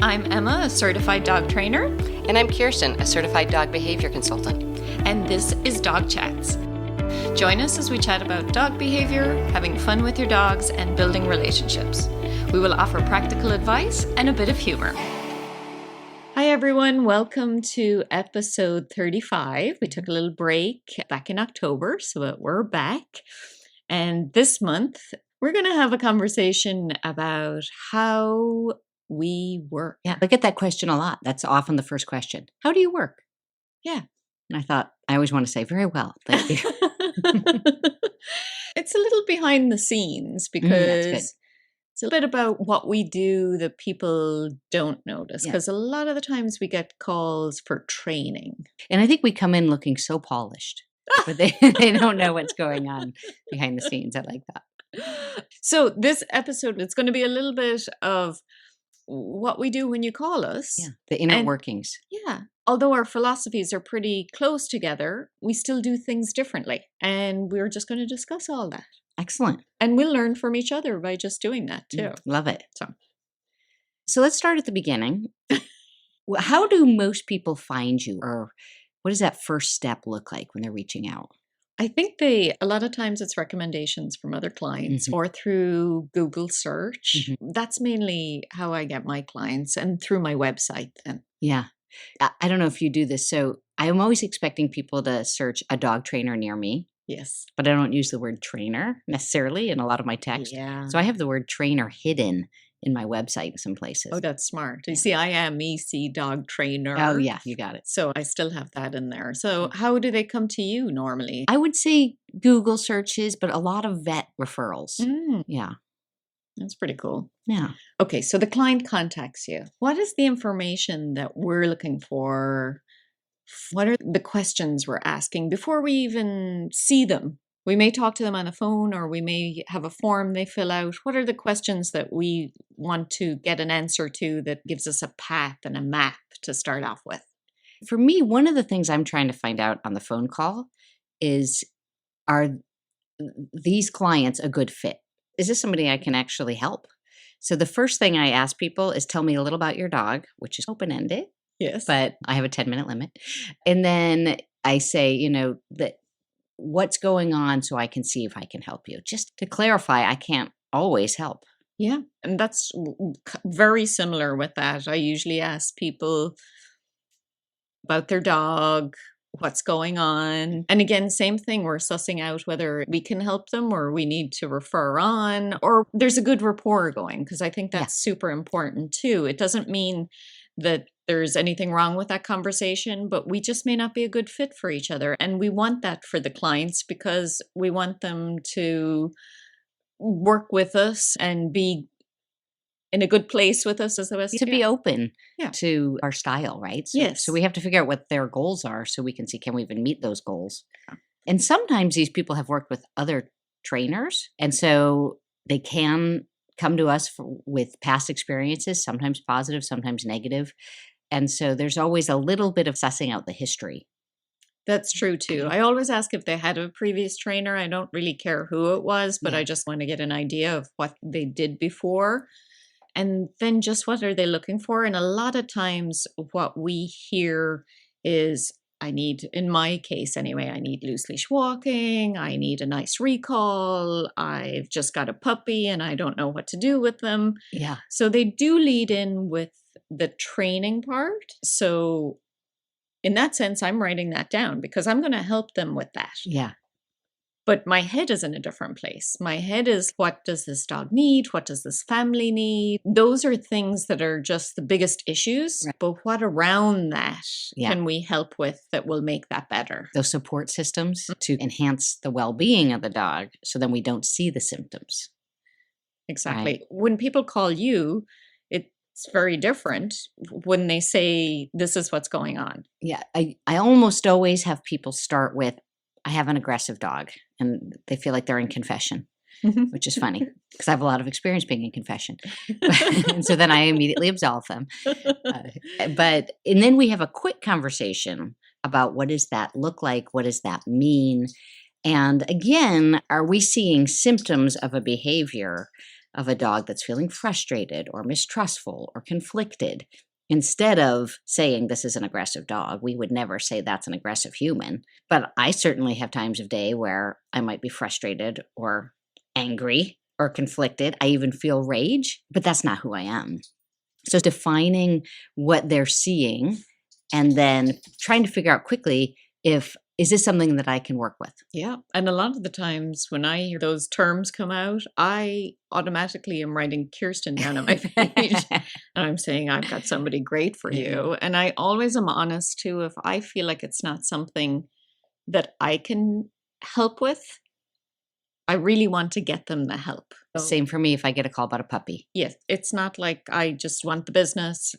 I'm Emma, a certified dog trainer. And I'm Kirsten, a certified dog behavior consultant. And this is Dog Chats. Join us as we chat about dog behavior, having fun with your dogs, and building relationships. We will offer practical advice and a bit of humor. Hi everyone, welcome to episode 35. We took a little break back in October, so we're back. And this month, we're going to have a conversation about how we work. Yeah, I get that question a lot. That's often the first question. How do you work? Yeah. And I thought, I always want to say, very well, thank you. It's a little behind the scenes because it's a bit about what we do that people don't notice. Because a lot of the times we get calls for training. And I think we come in looking so polished, but they don't know what's going on behind the scenes. I like that. So this episode, it's going to be a little bit of what we do when you call us. Yeah, the inner workings. Yeah. Although our philosophies are pretty close together, we still do things differently. And we're just going to discuss all that. Excellent. And we'll learn from each other by just doing that too. Love it. So let's start at the beginning. How do most people find you? Or what does that first step look like when they're reaching out? I think a lot of times it's recommendations from other clients or through Google search. That's mainly how I get my clients, and through my website then. Yeah. I don't know if you do this. So I'm always expecting people to search a dog trainer near me. Yes. But I don't use the word trainer necessarily in a lot of my text. Yeah. So I have the word trainer hidden in my website in some places. Oh, that's smart. You see, I am EC dog trainer. Oh, yeah, you got it. So I still have that in there. So how do they come to you normally? I would say Google searches, but a lot of vet referrals. Yeah. That's pretty cool. Yeah. Okay, so the client contacts you. What is the information that we're looking for? What are the questions we're asking before we even see them? We may talk to them on the phone, or we may have a form they fill out. What are the questions that we want to get an answer to that gives us a path and a map to start off with? For me, one of the things I'm trying to find out on the phone call is, are these clients a good fit? Is this somebody I can actually help? So the first thing I ask people is, tell me a little about your dog, which is open-ended. Yes. But I have a 10-minute limit. And then I say, that what's going on so I can see if I can help you. Just to clarify, I can't always help. Yeah. And that's very similar with that. I usually ask people about their dog, what's going on. And again, same thing. We're sussing out whether we can help them or we need to refer on, or there's a good rapport going, because I think that's super important too. It doesn't mean that there's anything wrong with that conversation, but we just may not be a good fit for each other. And we want that for the clients because we want them to work with us and be in a good place with us as the best. To be open to our style, right? Yes. So we have to figure out what their goals are so we can see, can we even meet those goals? And sometimes these people have worked with other trainers, and so they can come to us with past experiences, sometimes positive, sometimes negative. And so there's always a little bit of sussing out the history. That's true too. I always ask if they had a previous trainer. I don't really care who it was, but I just want to get an idea of what they did before. And then just what are they looking for? And a lot of times what we hear is, I need, in my case anyway, I need loose leash walking. I need a nice recall. I've just got a puppy and I don't know what to do with them. Yeah. So they do lead in with the training part. So in that sense, I'm writing that down because I'm going to help them with that. Yeah. But my head is in a different place. My head is, what does this dog need? What does this family need? Those are things that are just the biggest issues. Right. But what around that can we help with that will make that better? Those support systems to enhance the well-being of the dog so then we don't see the symptoms. Exactly. Right. When people call you, it's very different when they say, this is what's going on. Yeah. I almost always have people start with, I have an aggressive dog, and they feel like they're in confession, which is funny because I have a lot of experience being in confession. And so then I immediately absolve them. And then we have a quick conversation about, what does that look like? What does that mean? And again, are we seeing symptoms of a behavior of a dog that's feeling frustrated or mistrustful or conflicted, instead of saying this is an aggressive dog, we would never say that's an aggressive human. But I certainly have times of day where I might be frustrated or angry or conflicted. I even feel rage, but that's not who I am. So defining what they're seeing and then trying to figure out quickly is this something that I can work with? Yeah. And a lot of the times when I hear those terms come out, I automatically am writing Kirsten down on my page. And I'm saying, I've got somebody great for you. And I always am honest too. If I feel like it's not something that I can help with, I really want to get them the help. So, Same for me if I get a call about a puppy. yes, it's not like I just want the business.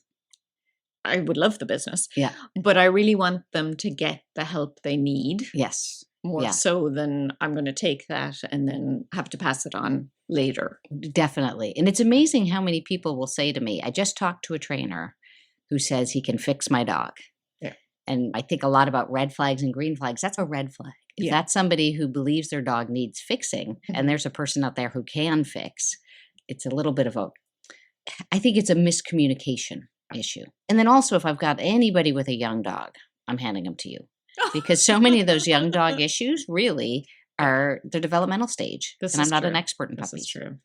I would love the business. Yeah. But I really want them to get the help they need. Yes. More Yeah. so than I'm going to take that and then have to pass it on later. Definitely. And it's amazing how many people will say to me, I just talked to a trainer who says he can fix my dog. Yeah. And I think a lot about red flags and green flags. That's a red flag. If that's somebody who believes their dog needs fixing and there's a person out there who can fix, it's a little bit of I think it's a miscommunication issue. And then also, if I've got anybody with a young dog, I'm handing them to you. Because so many of those young dog issues really are the developmental stage. And I'm not an expert in puppies. This is true.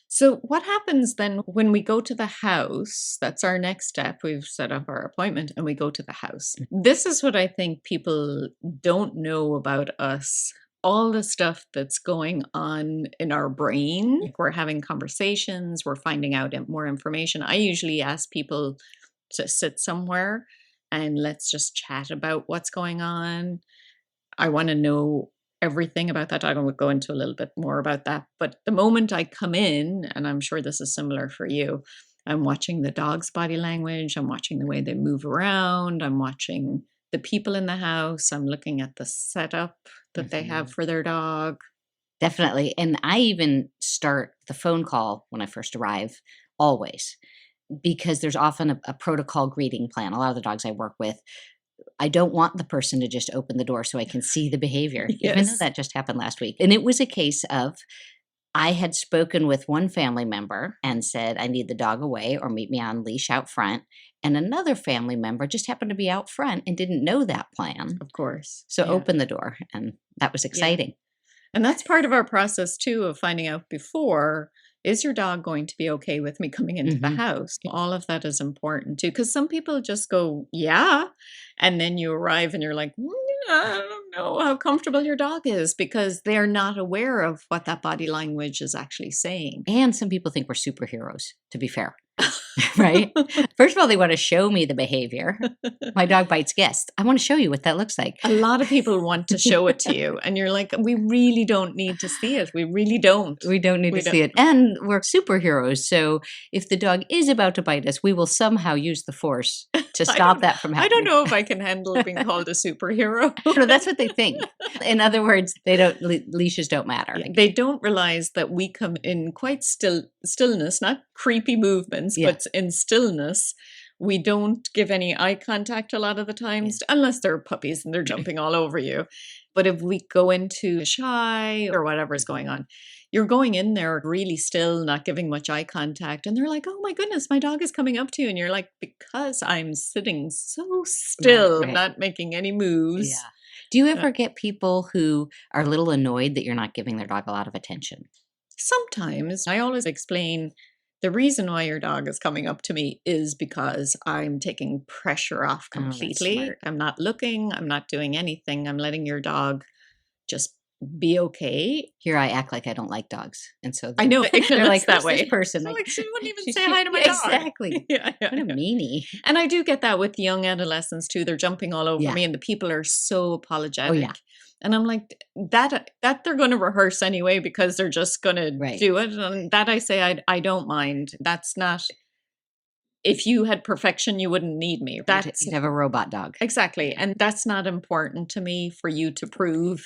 So what happens then when we go to the house? That's our next step. We've set up our appointment and we go to the house. This is what I think people don't know about us. All the stuff that's going on in our brain. Like we're having conversations, we're finding out more information. I usually ask people to sit somewhere and let's just chat about what's going on. I want to know everything about that dog. I will go into a little bit more about that. But the moment I come in, and I'm sure this is similar for you, I'm watching the dog's body language. I'm watching the way they move around. I'm watching the people in the house. I'm looking at the setup that they have for their dog. Definitely. And I even start the phone call when I first arrive, always, because there's often a protocol greeting plan. A lot of the dogs I work with, I don't want the person to just open the door so I can see the behavior, even though that just happened last week. And it was a case of I had spoken with one family member and said, I need the dog away or meet me on leash out front. And another family member just happened to be out front and didn't know that plan. Of course. So open the door. And that was exciting. Yeah. And that's part of our process too, of finding out before, is your dog going to be okay with me coming into the house? All of that is important too, because some people just go, yeah. And then you arrive and you're like, I don't know how comfortable your dog is, because they're not aware of what that body language is actually saying. And some people think we're superheroes, to be fair. Right? First of all, they want to show me the behavior. My dog bites guests. I want to show you what that looks like. A lot of people want to show it to you. And you're like, we really don't need to see it. We really don't. We don't need to see it. And we're superheroes. So if the dog is about to bite us, we will somehow use the force to stop that from happening. I don't know if I can handle being called a superhero. No, that's what they think. In other words, leashes don't matter. Yeah, they don't realize that we come in quite stillness, not creepy movements, but in stillness. We don't give any eye contact a lot of the times, unless they're puppies and they're jumping all over you. But if we go into shy or whatever is going on, you're going in there really still, not giving much eye contact. And they're like, oh my goodness, my dog is coming up to you. And you're like, because I'm sitting so still, not making any moves. Yeah. Do you ever get people who are a little annoyed that you're not giving their dog a lot of attention? Sometimes. I always explain the reason why your dog is coming up to me is because I'm taking pressure off completely. I'm not looking. I'm not doing anything. I'm letting your dog just be okay. Here I act like I don't like dogs. And so I know they're like that way. This person. Like, she wouldn't even say hi to my dog. Exactly. What a meanie. And I do get that with young adolescents too. They're jumping all over me and the people are so apologetic. And I'm like, that they're going to rehearse anyway, because they're just going to do it. And that I say, I don't mind. That's not, if you had perfection, you wouldn't need me. You'd have a robot dog. Exactly. And that's not important to me for you to prove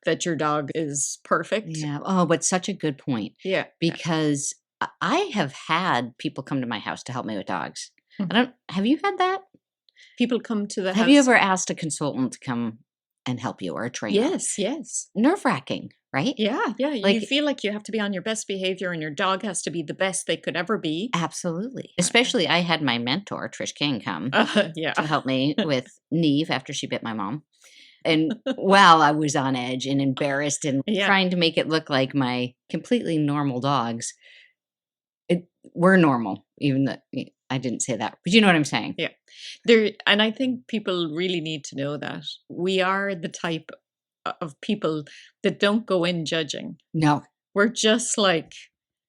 that your dog is perfect. Yeah. Oh, but such a good point. Yeah. Because I have had people come to my house to help me with dogs. Have you had that? People come to the house. Have you ever asked a consultant to come and help you, or a trainer? Yes. Nerve-wracking, right? Yeah, yeah. You Like, feel like you have to be on your best behavior and your dog has to be the best they could ever be. absolutely. Especially I had my mentor, Trish King, come Yeah. to help me with Neve after she bit my mom. And while I was on edge and embarrassed and Yeah. trying to make it look like my completely normal dogs, we're normal, even though I didn't say that, but you know what I'm saying? Yeah. And I think people really need to know that we are the type of people that don't go in judging. No. We're just like,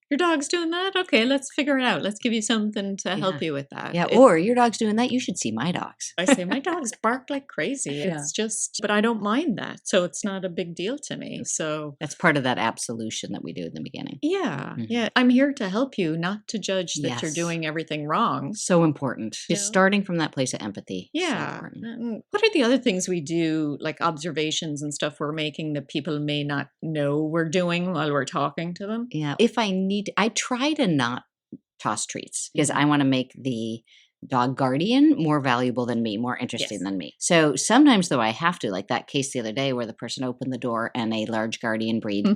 your dog's doing that? Okay, let's figure it out. Let's give you something to Yeah. help you with that. Yeah. Or your dog's doing that. You should see my dogs. I say, my dogs bark like crazy. Yeah. It's just, but I don't mind that. So it's not a big deal to me. So That's part of that absolution that we do in the beginning. yeah, Mhm. yeah. I'm here to help you, not to judge that you're Yes. doing everything wrong. So important. Just Yeah. starting from that place of empathy. So Yeah. important. And what are the other things we do, like observations and stuff we're making that people may not know we're doing while we're talking to them? Yeah. If I need, I try to not toss treats because I want to make the dog guardian more valuable than me, more interesting Yes. than me. So sometimes, though, I have to, like that case the other day where the person opened the door and a large guardian breed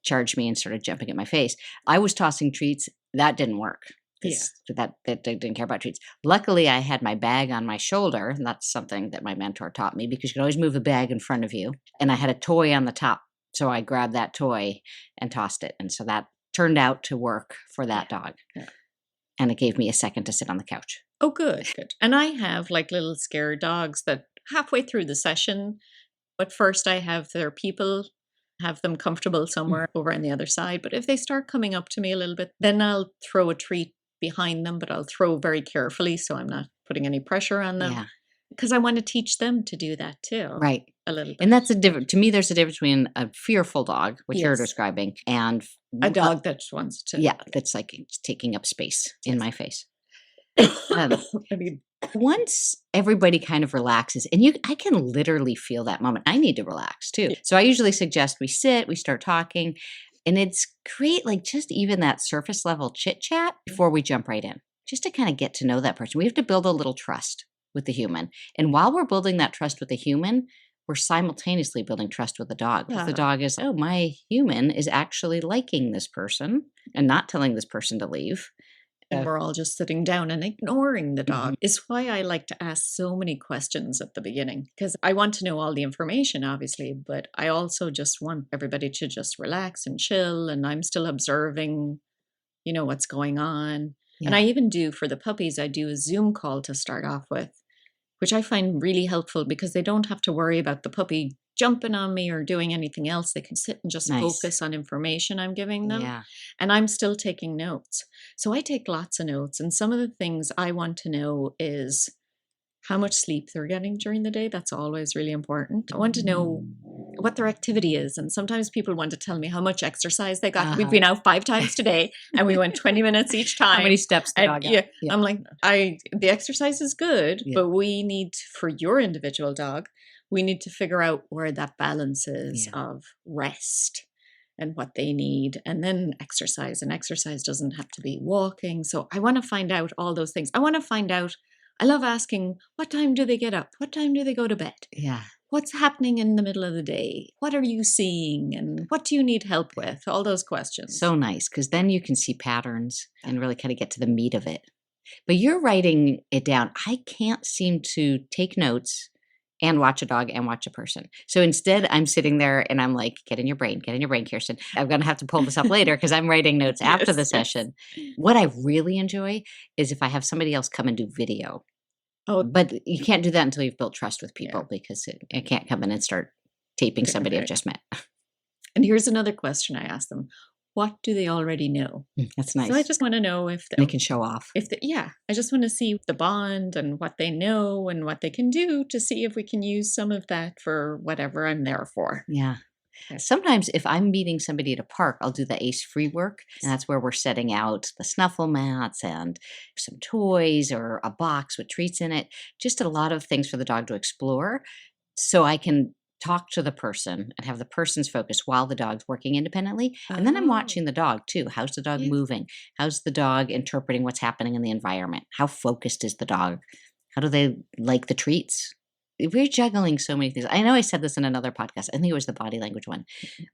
charged me and started jumping at my face. I was tossing treats. That didn't work. Yeah. That they didn't care about treats. Luckily, I had my bag on my shoulder, and that's something that my mentor taught me because you can always move a bag in front of you. And I had a toy on the top, so I grabbed that toy and tossed it, and so that turned out to work for that dog. Yeah. And it gave me a second to sit on the couch. Oh, good, good. And I have like little scared dogs that halfway through the session, but first I have their people have them comfortable somewhere over on the other side. But if they start coming up to me a little bit, then I'll throw a treat behind them, but I'll throw very carefully so I'm not putting any pressure on them. Yeah. Because I want to teach them to do that too. Right. A little bit. And that's a different, to me, there's a difference between a fearful dog, which you're Yes. describing, and A dog that wants to. yeah, that's like taking up space in Yes. my face. I mean, Once everybody kind of relaxes, and I can literally feel that moment. I need to relax too. Yeah. So I usually suggest we sit, we start talking, and it's great, like just even that surface level chit chat before we jump right in, just to kind of get to know that person. We have to build a little trust with the human. And while we're building that trust with the human, we're simultaneously building trust with the dog. Because the Yeah. dog is, oh, my human is actually liking this person and not telling this person to leave. and we're all just sitting down and ignoring the dog. Mhm. Is why I like to ask so many questions at the beginning, because I want to know all the information, obviously, but I also just want everybody to just relax and chill. And I'm still observing, what's going on. And Yeah. I even do for the puppies, I do a Zoom call to start off with, which I find really helpful because they don't have to worry about the puppy jumping on me or doing anything else. They can sit and just Nice. focus on information I'm giving them. Yeah. And I'm still taking notes. So I take lots of notes. And some of the things I want to know is how much sleep they're getting during the day. That's always really important. I want to know what their activity is. And sometimes people want to tell me how much exercise they got. We've been out 5 times today and we went 20 minutes each time. How many steps the And dog got? yeah, Yeah. I'm like, the exercise is good, Yeah. but we need, for your individual dog, we need to figure out where that balance is of rest and what they need, and then exercise. And exercise doesn't have to be walking. So I want to find out all those things. I want to find out, I love asking, what time do they get up? What time do they go to bed? Yeah. What's happening in the middle of the day? What are you seeing? And what do you need help with? All those questions. So nice, because then you can see patterns and really kind of get to the meat of it. But you're writing it down. I can't seem to take notes and watch a dog and watch a person. So instead, I'm sitting there and I'm like, get in your brain, Kirsten. I'm going to have to pull this up later because I'm writing notes after the Yes, yes. session. What I really enjoy is if I have somebody else come and do video. Oh, But you can't do that until you've built trust with people because I can't come in and start taping somebody I've Right. just met. And here's another question I ask them. What do they already know? That's nice. So I just want to know if they can show off. I just want to see the bond and what they know and what they can do to see if we can use some of that for whatever I'm there for. Yeah. Okay. Sometimes if I'm meeting somebody at a park, I'll do the ACE free work. And that's where we're setting out the snuffle mats and some toys or a box with treats in it. Just a lot of things for the dog to explore. So I can talk to the person and have the person's focus while the dog's working independently. And then I'm Oh. watching the dog too. How's the dog Yeah. moving? How's the dog interpreting what's happening in the environment? How focused is the dog? How do they like the treats? we're juggling so many things. I know I said this in another podcast. I think it was the body language one.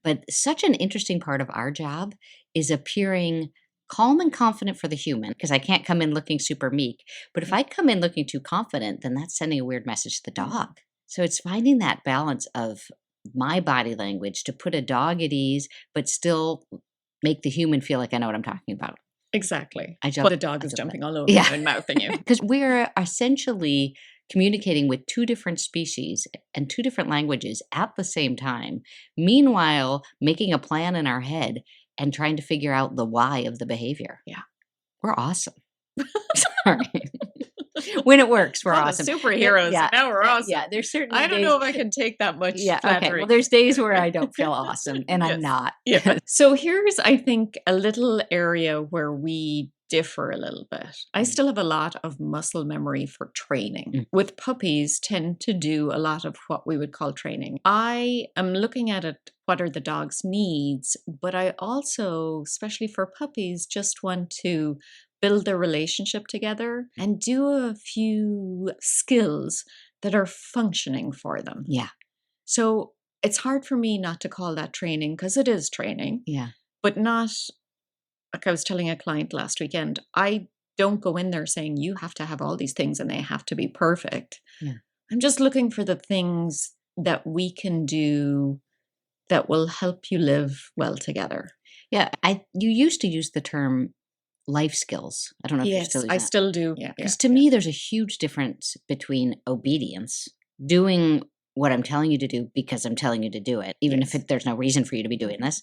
But such an interesting part of our job is appearing calm and confident for the human, because I can't come in looking super meek. But if I come in looking too confident, then that's sending a weird message to the dog. So it's finding that balance of my body language to put a dog at ease, but still make the human feel like I know what I'm talking about. Exactly. I But the dog is jumping all over Yeah. you and mouthing you. Because we're essentially communicating with two different species and two different languages at the same time. Meanwhile, making a plan in our head and trying to figure out the why of the behavior. Yeah. We're awesome. Sorry. When it works, we're Call awesome. us superheroes. Yeah. Now we're awesome. Yeah, there's certainly I don't days. know if I can take that much Yeah, okay. flattery. Well, there's days where I don't feel awesome, and I'm Yes. not. Yeah. So here's, I think, a little area where we differ a little bit. I still have a lot of muscle memory for training. With puppies, tend to do a lot of what we would call training. I am looking at it, what are the dog's needs, but I also, especially for puppies, just want to build their relationship together and do a few skills that are functioning for them. Yeah. So it's hard for me not to call that training, because it is training, Yeah. but not, like I was telling a client last weekend, I don't go in there saying you have to have all these things and they have to be perfect. Yeah. I'm just looking for the things that we can do that will help you live well together. Yeah. You used to use the term life skills. I don't know if you're still using I that. still do. Yeah. Because to me, there's a huge difference between obedience, doing what I'm telling you to do because I'm telling you to do it, even if there's no reason for you to be doing this,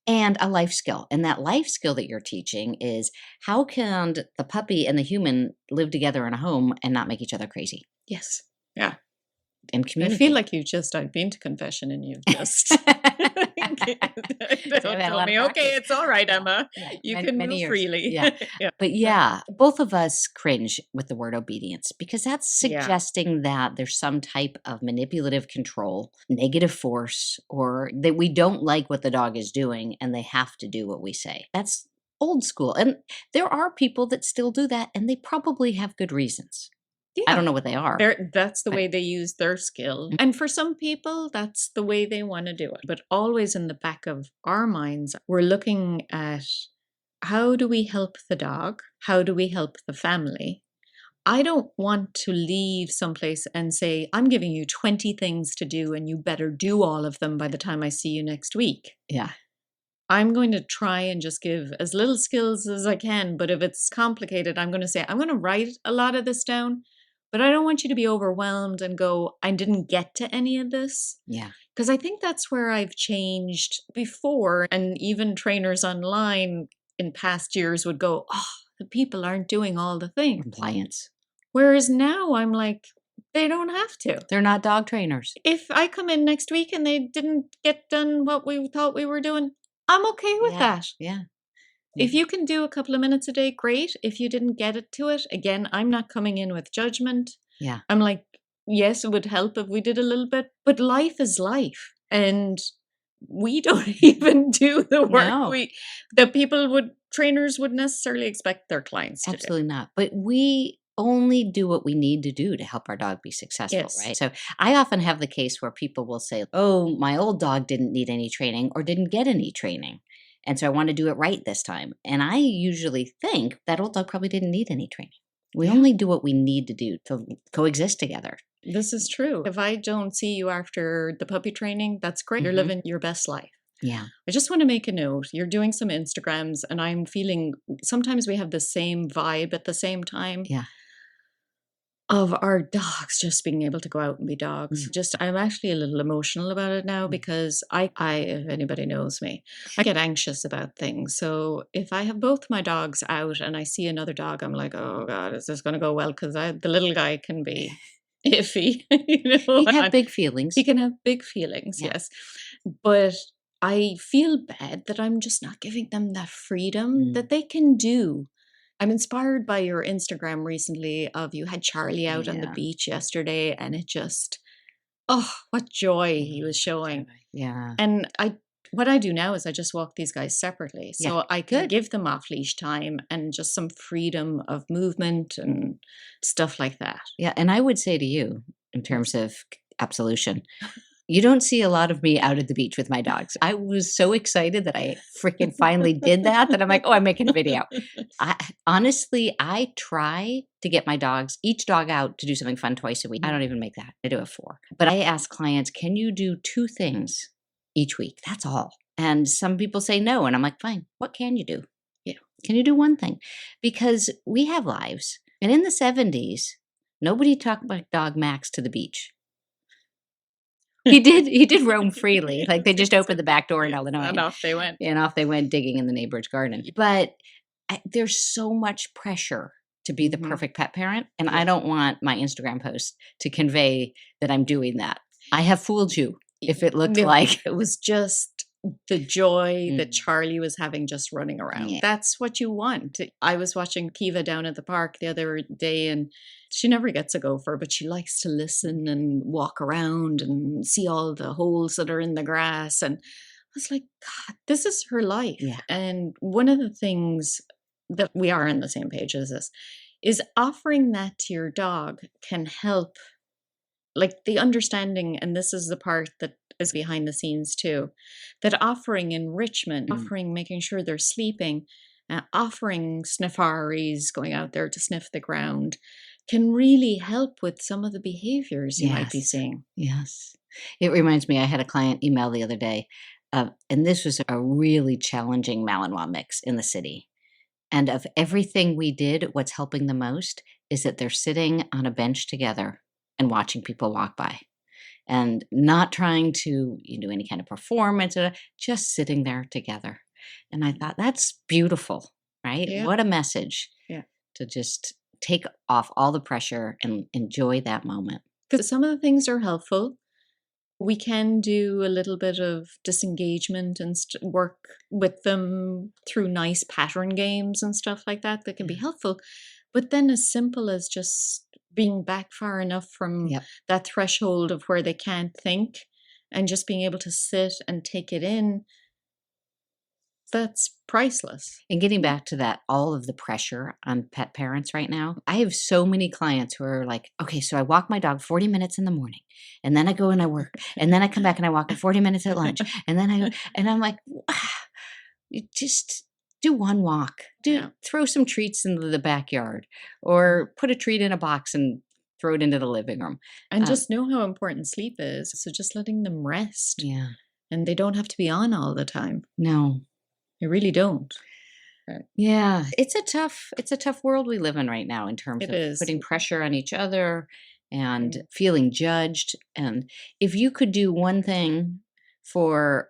and a life skill. And that life skill that you're teaching is, how can the puppy and the human live together in a home and not make each other crazy? Yes. Yeah. And I communicate. feel like I've been to confession and you've just told me, okay, it's all right, Emma. Yeah, You can move years. freely. Yeah. But yeah, both of us cringe with the word obedience, because that's suggesting that there's some type of manipulative control, negative force, or that we don't like what the dog is doing and they have to do what we say. That's old school. And there are people that still do that, and they probably have good reasons. I don't know what they are. That's the way they use their skill. And for some people, that's the way they want to do it. But always in the back of our minds, we're looking at, how do we help the dog? How do we help the family? I don't want to leave someplace and say, I'm giving you 20 things to do and you better do all of them by the time I see you next week. Yeah. I'm going to try and just give as little skills as I can. But if it's complicated, I'm going to say, I'm going to write a lot of this down. But I don't want you to be overwhelmed and go, I didn't get to any of this. Yeah. Because I think that's where I've changed before. And even trainers online in past years would go, oh, the people aren't doing all the things. Compliance. Whereas now I'm like, they don't have to. They're not dog trainers. If I come in next week and they didn't get done what we thought we were doing, I'm okay with that. Yeah. If you can do a couple of minutes a day, great. If you didn't get it to it, again, I'm not coming in with judgment. Yeah. I'm like, yes, it would help if we did a little bit, but life is life. And we don't even do the work trainers would necessarily expect their clients to do. Absolutely not. But we only do what we need to do to help our dog be successful, right? So I often have the case where people will say, oh, my old dog didn't need any training or didn't get any training. And so I want to do it right this time. And I usually think that old dog probably didn't need any training. We only do what we need to do to coexist together. This is true. If I don't see you after the puppy training, that's great. You're living your best life. Yeah. I just want to make a note. You're doing some Instagrams and I'm feeling sometimes we have the same vibe at the same time. Yeah. Of our dogs just being able to go out and be dogs. I'm actually a little emotional about it now because I, if anybody knows me, I get anxious about things. So if I have both my dogs out and I see another dog, I'm like, oh God, is this going to go well? Because the little guy can be iffy. He can have big feelings. He can have big feelings, yes. But I feel bad that I'm just not giving them that freedom that they can do. I'm inspired by your Instagram recently of you had Charlie out on the beach yesterday and it just, oh, what joy he was showing. Yeah. And what I do now is I just walk these guys separately. So I can give them off leash time and just some freedom of movement and stuff like that. Yeah. And I would say to you, in terms of absolution. You don't see a lot of me out at the beach with my dogs. I was so excited that I freaking finally did that I'm like, oh, I'm making a video. Honestly, I try to get my dogs, each dog out to do something fun twice a week. I don't even make that. I do it 4. But I ask clients, can you do 2 things each week? That's all. And some people say no. And I'm like, fine, what can you do? Can you do one thing? Because we have lives. And in the 70s, nobody talked about dog Max to the beach. He did roam freely. Like they just opened the back door in Illinois. And off they went. And off they went digging in the neighbor's garden. But there's so much pressure to be the perfect pet parent. And I don't want my Instagram post to convey that I'm doing that. I have fooled you if it looked like it was just the joy that Charlie was having just running around. Yeah. That's what you want. I was watching Kiva down at the park the other day, and she never gets a gopher, but she likes to listen and walk around and see all the holes that are in the grass. And I was like, God, this is her life. Yeah. And one of the things that we are on the same page as this is offering that to your dog can help, like the understanding, and this is the part that is behind the scenes too, that offering enrichment, offering making sure they're sleeping, offering sniffaries, going out there to sniff the ground, can really help with some of the behaviors you might be seeing. Yes. It reminds me, I had a client email the other day, and this was a really challenging Malinois mix in the city. And of everything we did, what's helping the most is that they're sitting on a bench together and watching people walk by. And not trying to do any kind of performance, just sitting there together. And I thought, that's beautiful, right? Yeah. What a message to just take off all the pressure and enjoy that moment. Because some of the things are helpful. We can do a little bit of disengagement and work with them through nice pattern games and stuff like that can be helpful. But then as simple as just being back far enough from that threshold of where they can't think and just being able to sit and take it in, that's priceless. And getting back to that, all of the pressure on pet parents right now, I have so many clients who are like, okay, so I walk my dog 40 minutes in the morning, and then I go and I work, and then I come back and I walk for 40 minutes at lunch, and then I'm like, wow, you just do one walk, throw some treats into the backyard, or put a treat in a box and throw it into the living room. And just know how important sleep is. So just letting them rest. Yeah. And they don't have to be on all the time. No. They really don't. Yeah. It's a tough world we live in right now in terms of putting pressure on each other and feeling judged. And if you could do one thing for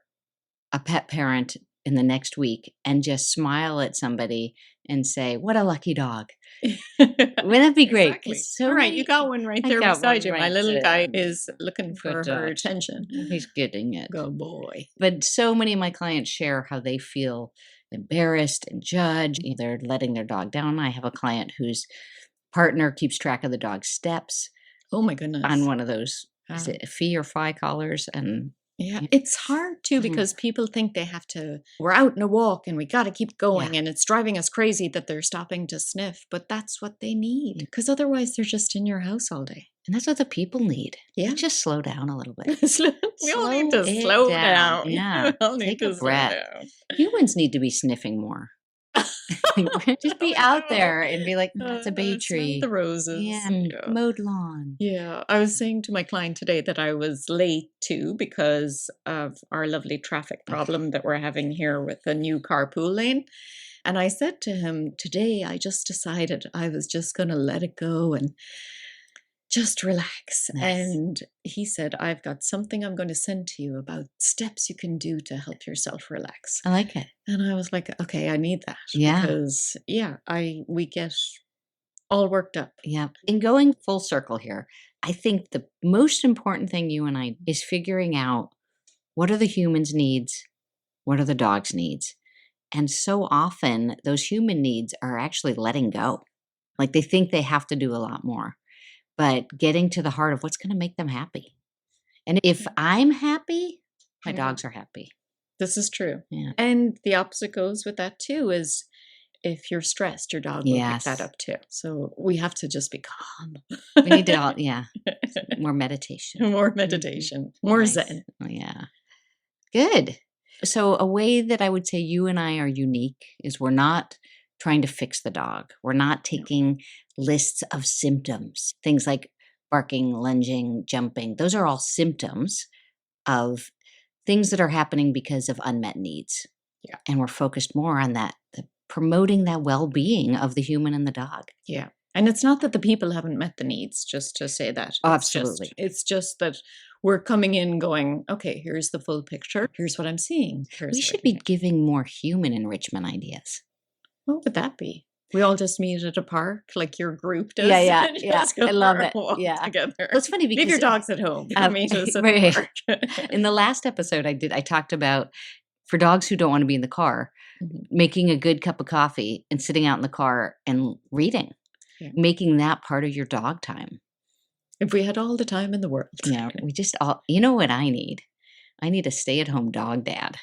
a pet parent in the next week and just smile at somebody and say, what a lucky dog. Wouldn't that be great? Exactly. So all right, you got one right there beside you. My little guy is looking for her attention. He's getting it. Good boy. But so many of my clients share how they feel embarrassed and judged. They're letting their dog down. I have a client whose partner keeps track of the dog's steps. Oh my goodness. On one of those, is it fee or fly collars? And it's hard too because people think they have to, we're out in a walk and we got to keep going and it's driving us crazy that they're stopping to sniff, but that's what they need because otherwise they're just in your house all day. And that's what the people need. Yeah. Just slow down a little bit. We all need to slow down. Yeah. Take a breath. Humans need to be sniffing more. Just be out there and be like, that's a bay tree. The roses. Yeah. Mowed lawn. Yeah. I was saying to my client today that I was late too because of our lovely traffic problem that we're having here with the new carpool lane. And I said to him, today I just decided I was just going to let it go and just relax. Nice. And he said, I've got something I'm going to send to you about steps you can do to help yourself relax. I like it. And I was like, okay, I need that. Yeah. Because, we get all worked up. Yeah. In going full circle here, I think the most important thing you and I is figuring out what are the humans' needs, what are the dog's needs. And so often those human needs are actually letting go. Like they think they have to do a lot more. But getting to the heart of what's going to make them happy. And if I'm happy, my dogs are happy. This is true. Yeah. And the opposite goes with that too, is if you're stressed, your dog will pick that Yes. up too. So we have to just be calm. We need to more meditation. More meditation, more Nice. zen. Oh, yeah. Good. So a way that I would say you and I are unique is we're not trying to fix the dog. We're not taking lists of symptoms, things like barking, lunging, jumping. Those are all symptoms of things that are happening because of unmet needs. Yeah. And we're focused more on that, promoting that well-being of the human and the dog. Yeah. And it's not that the people haven't met the needs, just to say that. Oh, It's absolutely. It's just that we're coming in going, okay, here's the full picture. Here's what I'm seeing. We should be giving more human enrichment ideas. What would that be? We all just meet at a park like your group does. Yeah. and just go I love for a it. walk Yeah. together. Well, it's funny because Leave your dogs at home. Come meet us at right. the park. In the last episode I talked about, for dogs who don't want to be in the car, making a good cup of coffee and sitting out in the car and reading, making that part of your dog time. If we had all the time in the world. Yeah, we just all, you know what I need? I need a stay-at-home dog dad.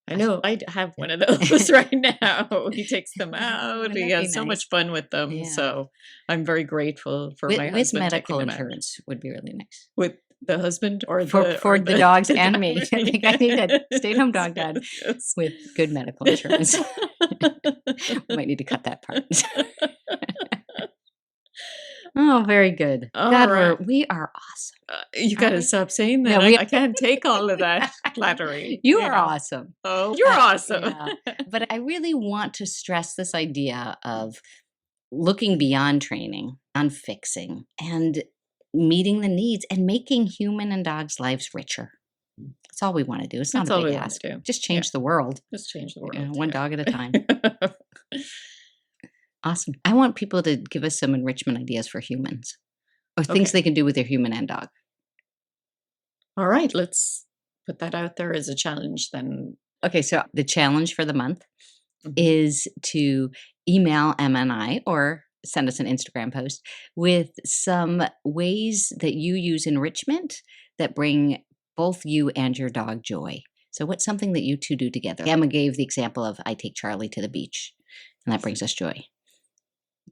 I know. I have one of those right now. He takes them out. He has so much fun with them. Yeah. So I'm very grateful for my With husband medical taking them out. insurance would be really nice. With the husband or For the dogs and me. I family. think I need a stay-at-home dog dad Yes. with good medical insurance. We might need to cut that part. Oh, very good. All God, right. we are awesome. You got to stop saying that. Yeah, I can't take all of that flattery. You are know. awesome. Oh, you're awesome. Yeah. But I really want to stress this idea of looking beyond training, on fixing, and meeting the needs and making human and dogs' lives richer. That's all we want to do. It's not That's a all big we want ask. to do. Just change the world. Just change the world. One dog at a time. Awesome. I want people to give us some enrichment ideas for humans or things they can do with their human and dog. All right. Let's put that out there as a challenge then. Okay. So the challenge for the month is to email Emma and I or send us an Instagram post with some ways that you use enrichment that bring both you and your dog joy. So what's something that you two do together? Emma gave the example of I take Charlie to the beach, and that brings us joy.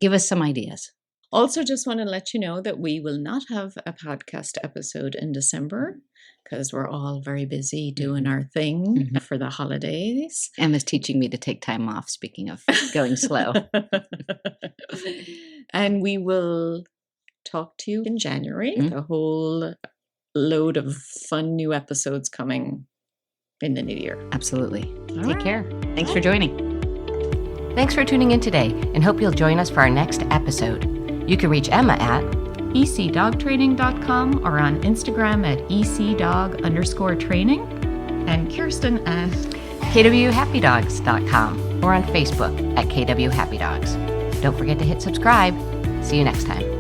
Give us some ideas. Also, just want to let you know that we will not have a podcast episode in December because we're all very busy doing our thing for the holidays. Emma's teaching me to take time off, speaking of going slow. And we will talk to you in January. A whole load of fun new episodes coming in the new year. Absolutely. All Take right. care. Thanks for joining. Thanks for tuning in today and hope you'll join us for our next episode. You can reach Emma at ecdogtraining.com or on Instagram at ecdog_training and Kirsten at kwhappydogs.com or on Facebook at kwhappydogs. Don't forget to hit subscribe. See you next time.